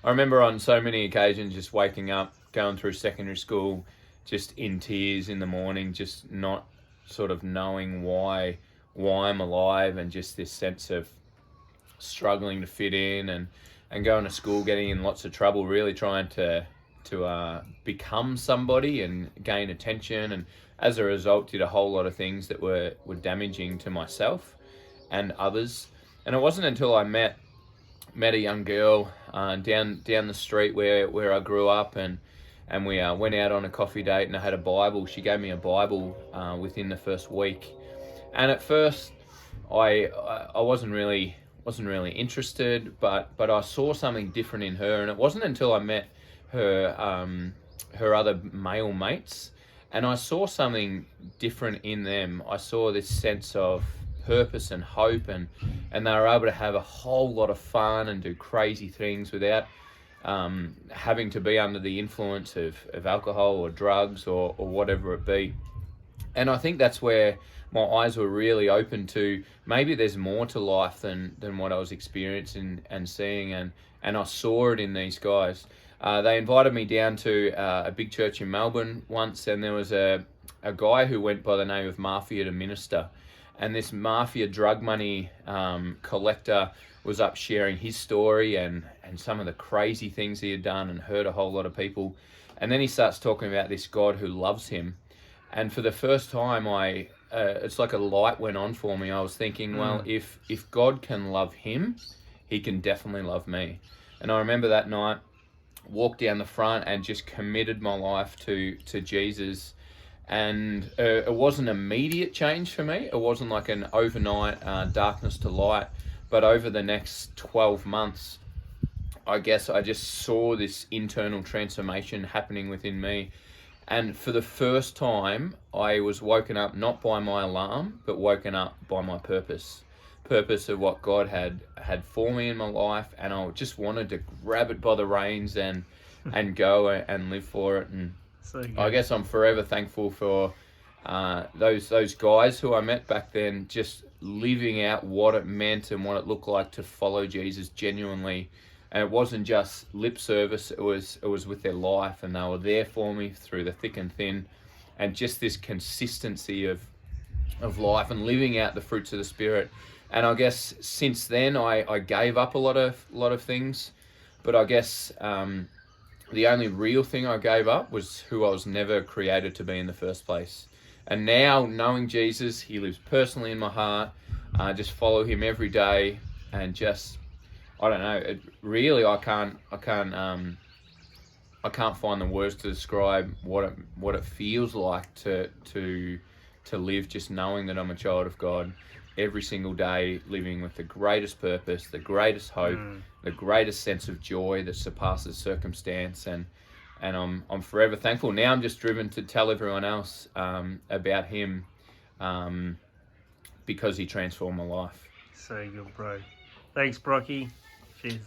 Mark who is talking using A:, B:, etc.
A: I remember on so many occasions just waking up, going through secondary school, just in tears in the morning, just not sort of knowing why I'm alive, and just this sense of struggling to fit in, and going to school, getting in lots of trouble, really trying to become somebody and gain attention, and as a result did a whole lot of things that were damaging to myself and others. And it wasn't until I met a young girl down the street where I grew up, and we went out on a coffee date, and I had a Bible. She gave me a Bible within the first week, and at first I wasn't really interested, but I saw something different in her, and it wasn't until I met her other male mates, and I saw something different in them. I saw this sense of purpose and hope, and they were able to have a whole lot of fun and do crazy things without having to be under the influence of alcohol or drugs or whatever it be. And I think that's where my eyes were really open to maybe there's more to life than what I was experiencing and seeing, and I saw it in these guys. They invited me down to a big church in Melbourne once, and there was a guy who went by the name of Mafia to minister. And this Mafia drug money collector was up sharing his story and some of the crazy things he had done and hurt a whole lot of people. And then he starts talking about this God who loves him. And for the first time, it's like a light went on for me. I was thinking, well, if God can love him, he can definitely love me. And I remember that night, walked down the front and just committed my life to Jesus. And it wasn't immediate change for me. It wasn't like an overnight darkness to light. But over the next 12 months, I guess I just saw this internal transformation happening within me. And for the first time, I was woken up not by my alarm, but woken up by my purpose of what God had for me in my life. And I just wanted to grab it by the reins and go and live for it. And
B: So good.
A: I guess I'm forever thankful for those guys who I met back then, just living out what it meant and what it looked like to follow Jesus genuinely. And it wasn't just lip service, it was with their life, and they were there for me through the thick and thin, and just this consistency of life and living out the fruits of the Spirit. And I guess since then I gave up a lot of things, but I guess the only real thing I gave up was who I was never created to be in the first place. And now, knowing Jesus, he lives personally in my heart. I just follow him every day, and just, I don't know. I can't find the words to describe what it feels like to live, just knowing that I'm a child of God every single day, living with the greatest purpose, the greatest hope, the greatest sense of joy that surpasses circumstance, and I'm forever thankful. Now I'm just driven to tell everyone else about him, because he transformed my life.
B: So good, bro. Thanks, Brocky. Cheers.